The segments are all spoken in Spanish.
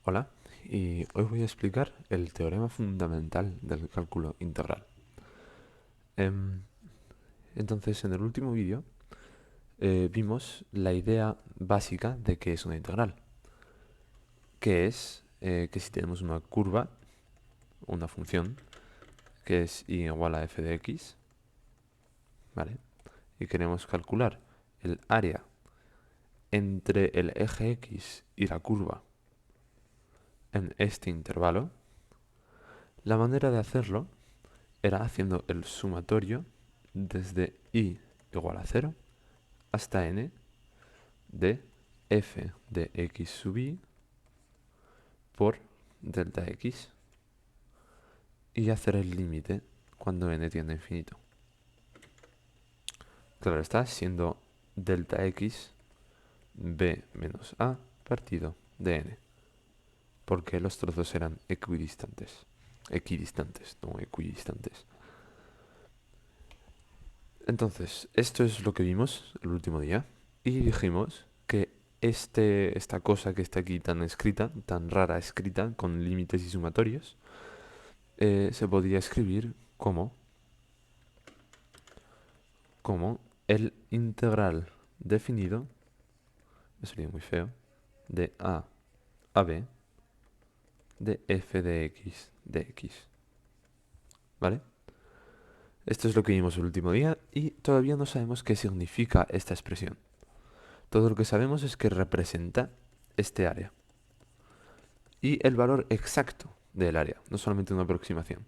Hola, y hoy voy a explicar el teorema fundamental del cálculo integral. Em, entonces, en el último vídeo vimos la idea básica de qué es una integral, que es que si tenemos una curva, una función, que es y igual a f de x, ¿vale? Y queremos calcular el área entre el eje x y la curva en este intervalo, la manera de hacerlo era haciendo el sumatorio desde i igual a 0 hasta n de f de x sub i por delta x y hacer el límite cuando n tiende a infinito. Claro está, siendo delta x b menos a partido de n, porque los trozos eran equidistantes. Equidistantes, no equidistantes. Entonces, esto es lo que vimos el último día y dijimos que esta cosa que está aquí tan escrita, tan rara escrita, con límites y sumatorios, se podría escribir como el integral definido, eso sería muy feo, de a b de f de x, ¿vale? Esto es lo que vimos el último día y todavía no sabemos qué significa esta expresión. Todo lo que sabemos es que representa este área y el valor exacto del área, no solamente una aproximación.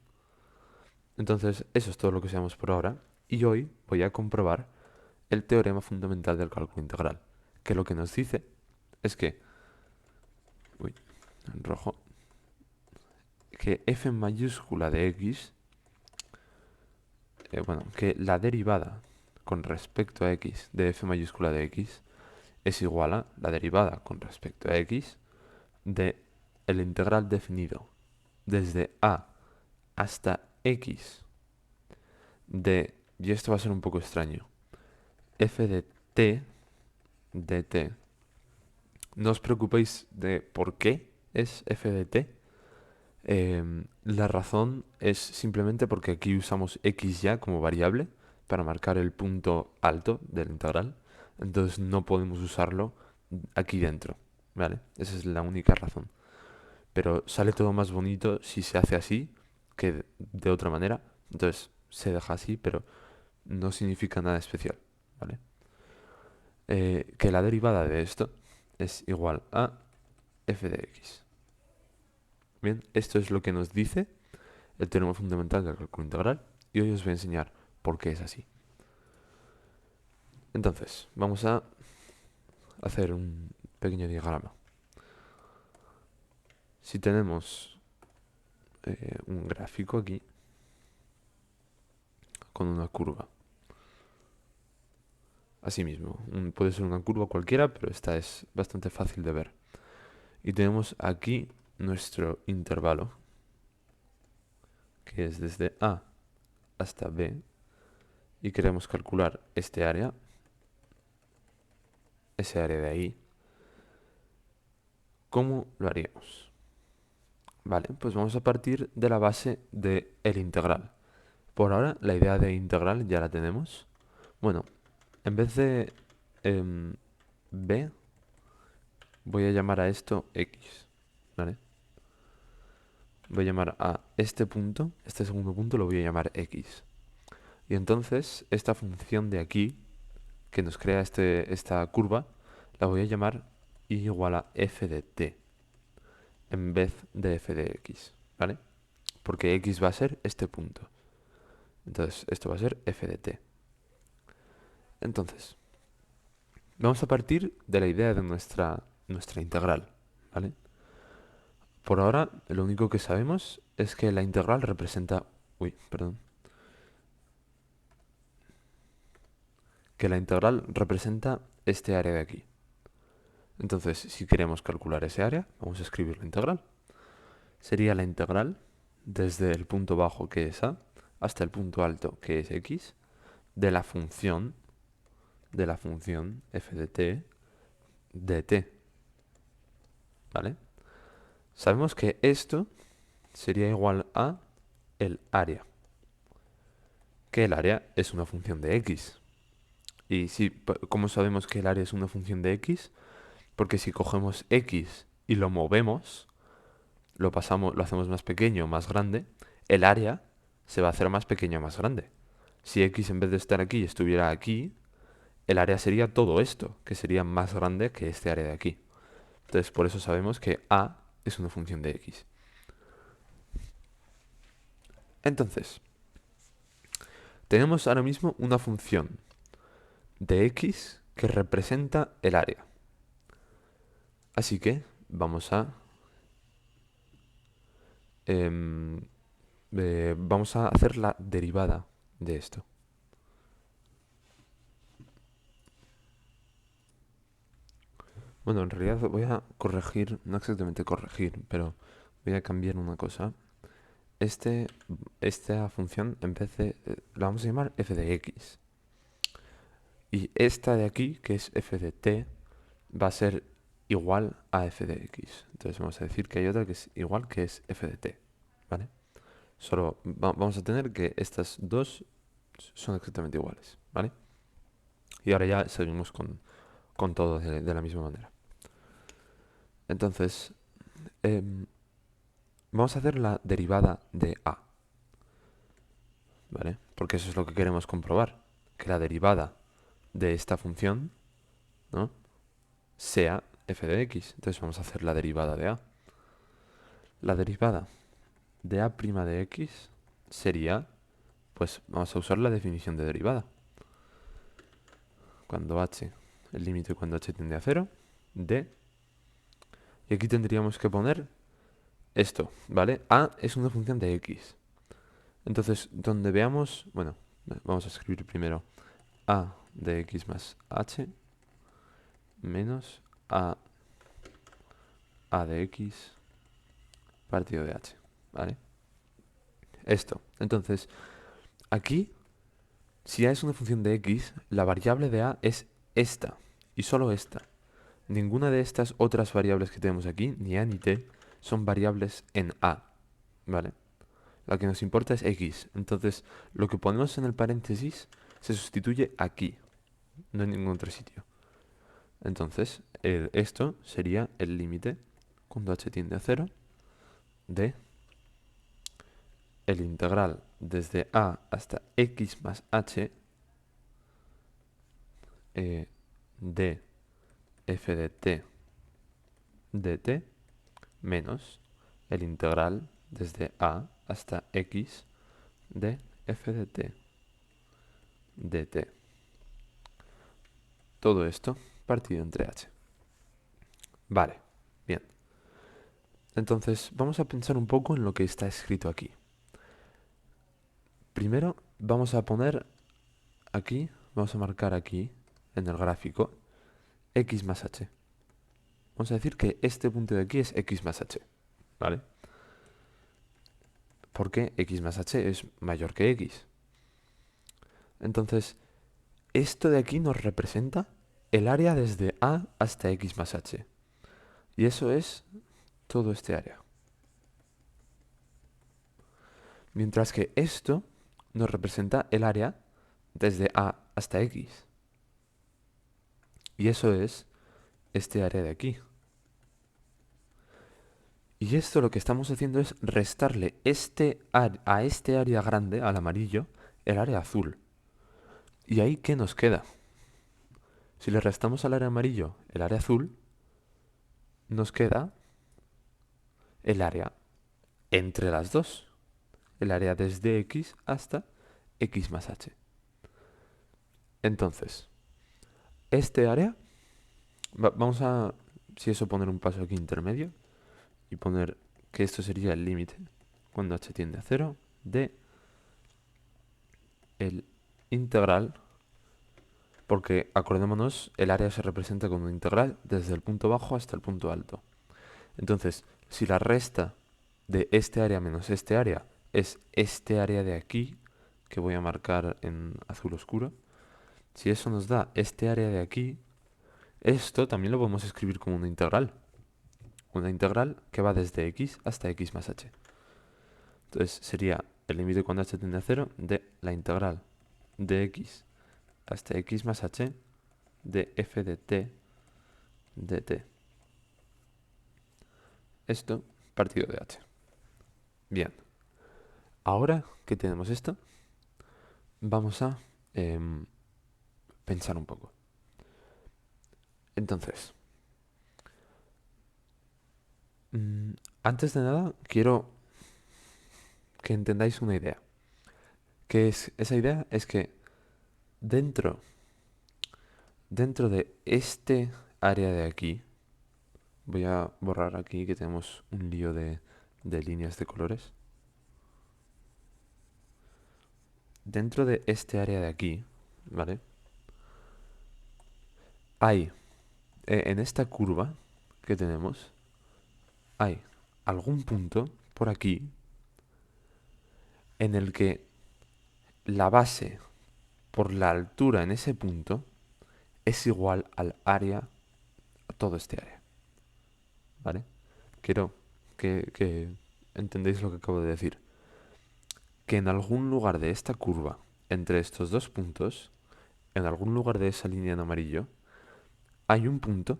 Entonces, eso es todo lo que sabemos por ahora y hoy voy a comprobar el teorema fundamental del cálculo integral, que lo que nos dice es que, uy, en rojo, que f mayúscula de x, bueno, que la derivada con respecto a x de f mayúscula de x es igual a la derivada con respecto a x de el integral definido desde a hasta x y esto va a ser un poco extraño, f de t dt. No os preocupéis de por qué es f de t. La razón es simplemente porque aquí usamos x ya como variable para marcar el punto alto del integral. Entonces no podemos usarlo aquí dentro, ¿vale? Esa es la única razón. Pero sale todo más bonito si se hace así que de otra manera. Entonces se deja así, pero no significa nada especial, ¿vale? Que la derivada de esto es igual a f de x. Bien, esto es lo que nos dice el teorema fundamental del cálculo integral y hoy os voy a enseñar por qué es así. Entonces, vamos a hacer un pequeño diagrama. Si tenemos un gráfico aquí con una curva, así mismo, puede ser una curva cualquiera, pero esta es bastante fácil de ver. Y tenemos aquí nuestro intervalo, que es desde A hasta B, y queremos calcular este área, ese área de ahí. ¿Cómo lo haríamos? Vale, pues vamos a partir de la base del integral. Por ahora, la idea de integral ya la tenemos. Bueno, en vez de b, voy a llamar a esto x, ¿vale? Voy a llamar a este segundo punto lo voy a llamar x. Y entonces, esta función de aquí, que nos crea esta curva, la voy a llamar y igual a f de t, en vez de f de x, ¿vale? Porque x va a ser este punto. Entonces, esto va a ser f de t. Entonces, vamos a partir de la idea de nuestra integral, ¿vale? Por ahora, lo único que sabemos es que la integral representa... Uy, perdón. Que la integral representa este área de aquí. Entonces, si queremos calcular ese área, vamos a escribir la integral. Sería la integral desde el punto bajo, que es a, hasta el punto alto, que es x, de la función f de t, dt, ¿vale? Sabemos que esto sería igual a el área, que el área es una función de x. Y si, ¿cómo sabemos que el área es una función de x? Porque si cogemos x y lo movemos, lo hacemos más pequeño o más grande, el área se va a hacer más pequeño o más grande. Si x en vez de estar aquí estuviera aquí, el área sería todo esto, que sería más grande que este área de aquí. Entonces, por eso sabemos que a es una función de x. Entonces, tenemos ahora mismo una función de x que representa el área. Así que em, vamos a hacer la derivada de esto. Bueno, en realidad voy a corregir, no exactamente corregir, pero voy a cambiar una cosa. Esta función en vez de, la vamos a llamar f de x. Y esta de aquí, que es f de t, va a ser igual a f de x. Entonces vamos a decir que hay otra que es igual, que es f de t. ¿Vale? Solo vamos a tener que estas dos son exactamente iguales. ¿Vale? Y ahora ya seguimos con todo de la misma manera. Entonces, em, vamos a hacer la derivada de a. ¿Vale? Porque eso es lo que queremos comprobar. Que la derivada de esta función, ¿no?, sea f de x. Entonces vamos a hacer la derivada de a. La derivada de a' de x sería, pues vamos a usar la definición de derivada. Cuando h, el límite cuando h tiende a 0, de... Y aquí tendríamos que poner esto, ¿vale? A es una función de x. Entonces, donde veamos, bueno, vamos a escribir primero a de x más h menos a de x partido de h, ¿vale? Esto. Entonces, aquí, si a es una función de x, la variable de a es esta, y solo esta. Ninguna de estas otras variables que tenemos aquí, ni a ni t, son variables en a, ¿vale? La que nos importa es x. Entonces, lo que ponemos en el paréntesis se sustituye aquí, no en ningún otro sitio. Entonces, esto sería el límite cuando h tiende a 0 de el integral desde a hasta x más h de f de t dt menos el integral desde a hasta x de f de t dt. Todo esto partido entre h. Vale, bien. Entonces vamos a pensar un poco en lo que está escrito aquí. Primero vamos a poner aquí, vamos a marcar aquí en el gráfico x más h. Vamos a decir que este punto de aquí es x más h, ¿vale? Porque x más h es mayor que x. Entonces, esto de aquí nos representa el área desde a hasta x más h. Y eso es todo este área. Mientras que esto nos representa el área desde a hasta x. Y eso es este área de aquí. Y esto lo que estamos haciendo es restarle a este área grande, al amarillo, el área azul. ¿Y ahí qué nos queda? Si le restamos al área amarillo el área azul, nos queda el área entre las dos. El área desde x hasta x más h. Entonces, este área, vamos a, si eso, poner un paso aquí intermedio y poner que esto sería el límite cuando h tiende a 0 de el integral, porque acordémonos, el área se representa como un integral desde el punto bajo hasta el punto alto. Entonces, si la resta de este área menos este área es este área de aquí, que voy a marcar en azul oscuro, si eso nos da este área de aquí, esto también lo podemos escribir como una integral. una integral que va desde x hasta x más h. Entonces sería el límite cuando h tiende a 0 de la integral de x hasta x más h de f de t dt. Esto partido de h. Bien. Ahora que tenemos esto, vamos a pensar un poco. Entonces, antes de nada, quiero que entendáis una idea. Esa idea es que dentro de este área de aquí, voy a borrar aquí que tenemos un lío de líneas de colores. Dentro de este área de aquí, ¿vale? Hay, en esta curva que tenemos, hay algún punto por aquí en el que la base por la altura en ese punto es igual al área, a todo este área, ¿vale? Quiero que entendéis lo que acabo de decir. Que en algún lugar de esta curva, entre estos dos puntos, en algún lugar de esa línea en amarillo, hay un punto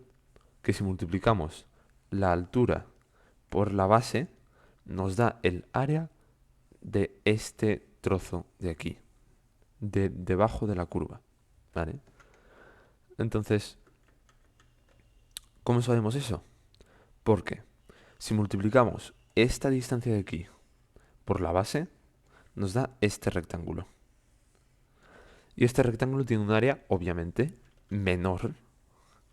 que si multiplicamos la altura por la base, nos da el área de este trozo de aquí, debajo de la curva, ¿vale? Entonces, ¿cómo sabemos eso? Porque si multiplicamos esta distancia de aquí por la base, nos da este rectángulo. Y este rectángulo tiene un área, obviamente, menor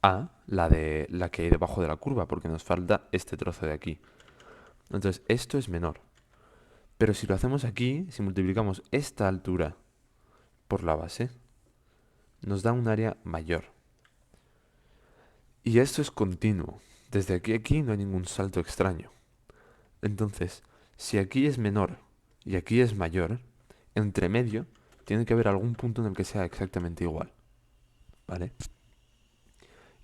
a la que hay debajo de la curva, porque nos falta este trozo de aquí. Entonces, esto es menor. Pero si lo hacemos aquí, si multiplicamos esta altura por la base, nos da un área mayor. Y esto es continuo. Desde aquí a aquí no hay ningún salto extraño. Entonces, si aquí es menor y aquí es mayor, entre medio tiene que haber algún punto en el que sea exactamente igual. ¿Vale?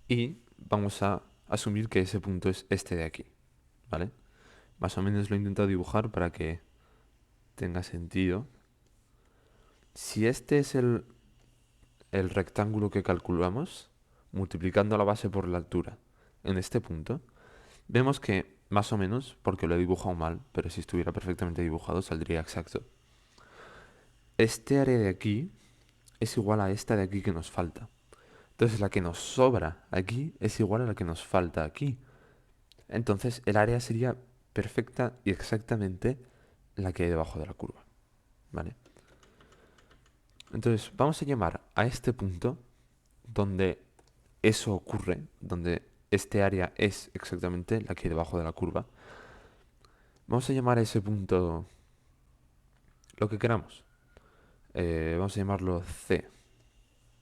Y vamos a asumir que ese punto es este de aquí. ¿Vale? Más o menos lo he intentado dibujar para que tenga sentido. Si este es el rectángulo que calculamos, multiplicando la base por la altura en este punto, vemos que más o menos, porque lo he dibujado mal, pero si estuviera perfectamente dibujado saldría exacto. Este área de aquí es igual a esta de aquí que nos falta. Entonces la que nos sobra aquí es igual a la que nos falta aquí. Entonces el área sería perfecta y exactamente la que hay debajo de la curva. ¿Vale? Entonces vamos a llamar a este punto donde eso ocurre, donde este área es exactamente la que hay debajo de la curva. Vamos a llamar a ese punto lo que queramos. Vamos a llamarlo C,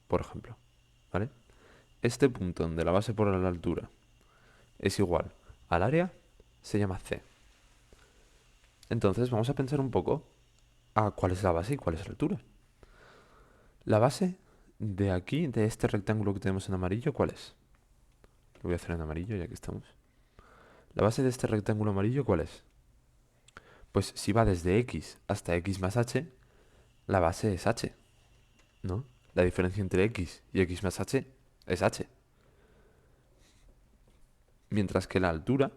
por ejemplo. ¿Vale? Este punto donde la base por la altura es igual al área se llama C. Entonces vamos a pensar un poco a cuál es la base y cuál es la altura. La base de aquí, de este rectángulo que tenemos en amarillo, ¿cuál es? Lo voy a hacer en amarillo ya que estamos. La base de este rectángulo amarillo, ¿cuál es? Pues si va desde x hasta x más h, la base es h, ¿no? La diferencia entre x y x más h es h. Mientras que la altura...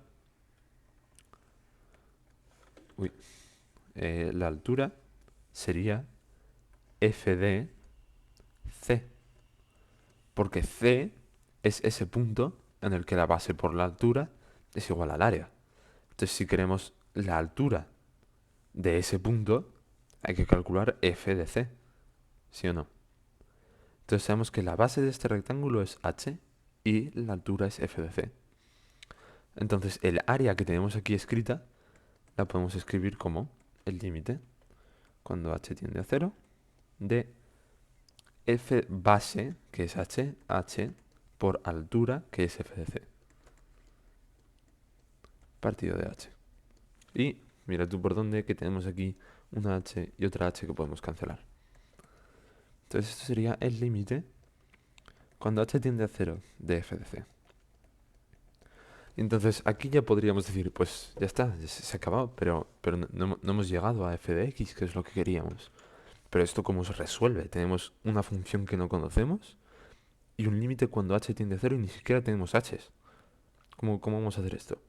Uy, la altura sería f de c. Porque c es ese punto en el que la base por la altura es igual al área. Entonces, si queremos la altura de ese punto, hay que calcular f de c, ¿sí o no? Entonces sabemos que la base de este rectángulo es h y la altura es f de c. Entonces el área que tenemos aquí escrita la podemos escribir como el límite, cuando h tiende a 0, de f base, que es h, por altura, que es f de c. Partido de h. Y mira tú por dónde, que tenemos aquí una h y otra h que podemos cancelar. Entonces esto sería el límite cuando h tiende a 0 de f de c. Entonces aquí ya podríamos decir, pues ya está, ya se ha acabado, pero no hemos llegado a f de x, que es lo que queríamos. Pero esto cómo se resuelve. Tenemos una función que no conocemos y un límite cuando h tiende a 0 y ni siquiera tenemos h's. ¿Cómo vamos a hacer esto?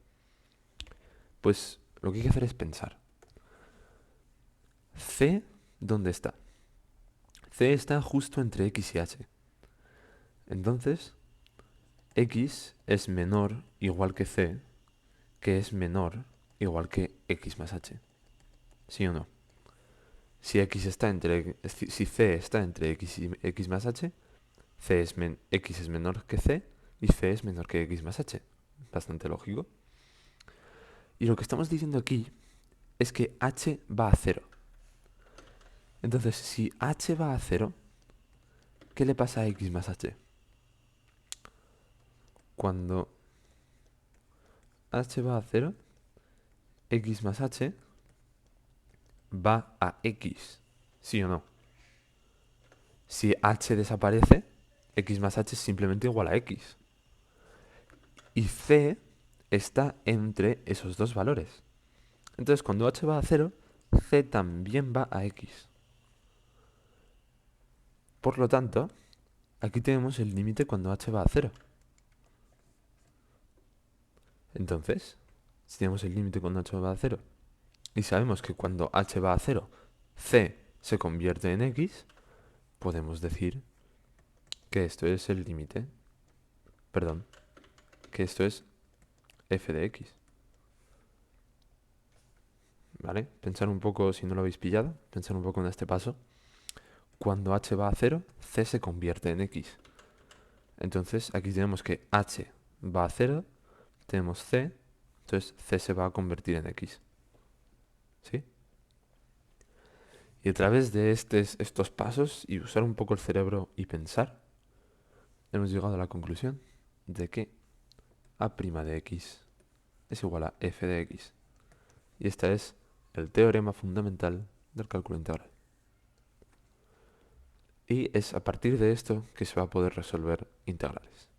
Pues lo que hay que hacer es pensar. C, ¿dónde está? C está justo entre x y h. Entonces, x es menor igual que c, que es menor igual que x más h. ¿Sí o no? Si C está entre x y x más h, x es menor que c y c es menor que x más h. Bastante lógico. Y lo que estamos diciendo aquí es que h va a 0. Entonces, si h va a 0, ¿qué le pasa a x más h? Cuando h va a 0, x más h va a x. ¿Sí o no? Si h desaparece, x más h es simplemente igual a x. Y c está entre esos dos valores. Entonces, cuando h va a 0, c también va a x. Por lo tanto, aquí tenemos el límite cuando h va a 0. Entonces, si tenemos el límite cuando h va a 0 y sabemos que cuando h va a 0, c se convierte en x, podemos decir que esto es el límite, perdón, que esto es f de x. ¿Vale? Pensar un poco, si no lo habéis pillado, pensar un poco en este paso. Cuando h va a 0, c se convierte en x. Entonces aquí tenemos que h va a 0, tenemos c, entonces c se va a convertir en x. ¿Sí? Y a través de estos pasos y usar un poco el cerebro y pensar, hemos llegado a la conclusión de que a' de x es igual a f de x. Y este es el teorema fundamental del cálculo integral. Y es a partir de esto que se va a poder resolver integrales.